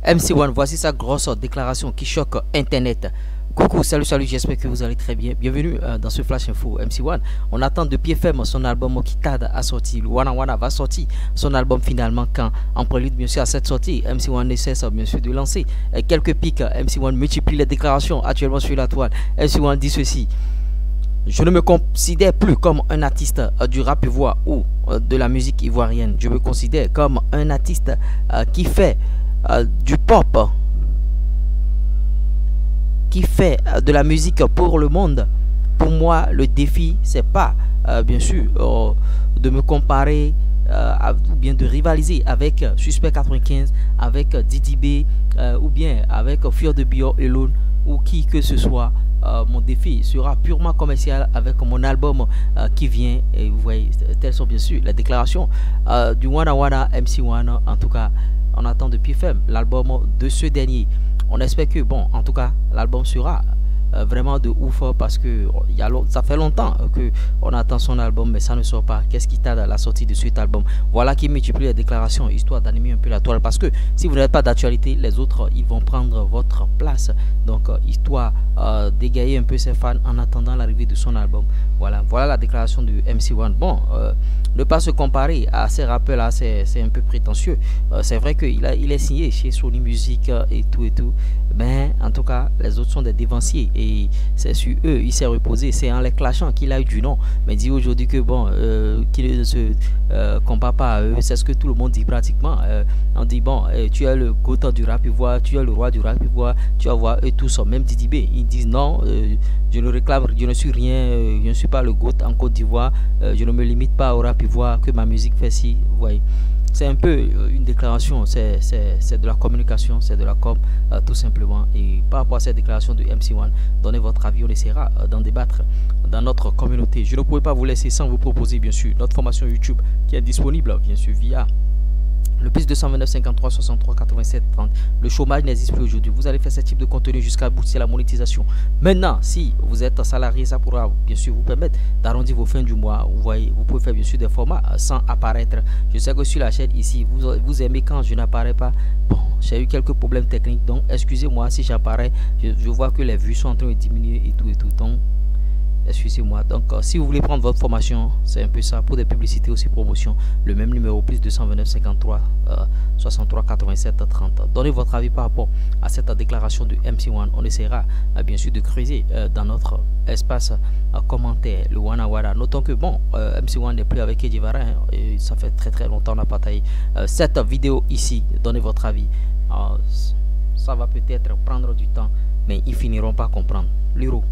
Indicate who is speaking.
Speaker 1: MC1, voici sa grosse déclaration qui choque Internet. Coucou, salut, j'espère que vous allez très bien. Bienvenue dans ce Flash Info MC1. On attend de pied ferme son album qui tarde à sortir. Le Wana Wana va sortir son album finalement quand, en prélude bien sûr à cette sortie, MC1 ne cesse bien sûr de lancer quelques pics. MC1 multiplie les déclarations actuellement sur la toile. MC1 dit ceci: je ne me considère plus comme un artiste du rap ivoire ou de la musique ivoirienne. Je me considère comme un artiste qui fait du pop, qui fait de la musique pour le monde. Pour moi, le défi, c'est pas bien sûr de me comparer ou bien de rivaliser avec Suspect 95, avec Didi B ou bien avec Fior de Bio Elone ou qui que ce soit. Mon défi sera purement commercial avec mon album qui vient, et vous voyez, telles sont bien sûr les déclarations du Wana Wana MC1. En tout cas, on attend de pied ferme l'album de ce dernier. On espère que, bon, en tout cas, l'album sera vraiment de ouf parce que ça fait longtemps que on attend son album mais ça ne sort pas. Qu'est-ce qui tarde à la sortie de cet album? Voilà qui multiplie les déclarations histoire d'animer un peu la toile, parce que si vous n'êtes pas d'actualité, les autres ils vont prendre votre place. Donc histoire d'égayer un peu ses fans en attendant l'arrivée de son album. Voilà la déclaration de MC1. Bon, ne pas se comparer à ces rappeurs là, c'est un peu prétentieux. C'est vrai qu'il est signé chez Sony Music et tout, mais en tout cas les autres sont des dévanciers et c'est sur eux il s'est reposé. C'est en les clashant qu'il a eu du nom, mais dit aujourd'hui que bon, qu'il ne se compare pas à eux. C'est ce que tout le monde dit pratiquement. On dit bon, tu es le GOAT du rap ivoire, tu es le roi du rap ivoire, tu vas voir eux tous, même Didi B, ils disent non, je ne réclame, je ne suis rien, je ne suis pas le GOAT en Côte d'Ivoire, je ne me limite pas au rap ivoire, que ma musique fait si, vous voyez. C'est un peu une déclaration, c'est de la communication, c'est de la com, tout simplement. Et par rapport à cette déclaration de MC1, donnez votre avis, on essaiera d'en débattre dans notre communauté. Je ne pouvais pas vous laisser sans vous proposer bien sûr notre formation YouTube qui est disponible bien sûr via le plus 229 53 63 87 30. Le chômage n'existe plus aujourd'hui. Vous allez faire ce type de contenu jusqu'à booster la monétisation. Maintenant, si vous êtes salarié, ça pourra bien sûr vous permettre d'arrondir vos fins du mois. Vous voyez, vous pouvez faire bien sûr des formats sans apparaître. Je sais que sur la chaîne ici, vous aimez quand je n'apparais pas. Bon, j'ai eu quelques problèmes techniques, donc excusez-moi si j'apparais. Je vois que les vues sont en train de diminuer et tout. Donc excusez-moi. Donc si vous voulez prendre votre formation, c'est un peu ça, pour des publicités aussi, promotion, le même numéro, plus 229 53 63 87 30. Donnez votre avis par rapport à cette déclaration de MC1. On essaiera bien sûr de creuser dans notre espace commentaire le Wana Wana. Notons que bon, MC1 n'est plus avec Eddie Vara, et ça fait très longtemps on a partagé cette vidéo ici. Donnez votre avis. Ça va peut-être prendre du temps, mais ils finiront par comprendre. Liro.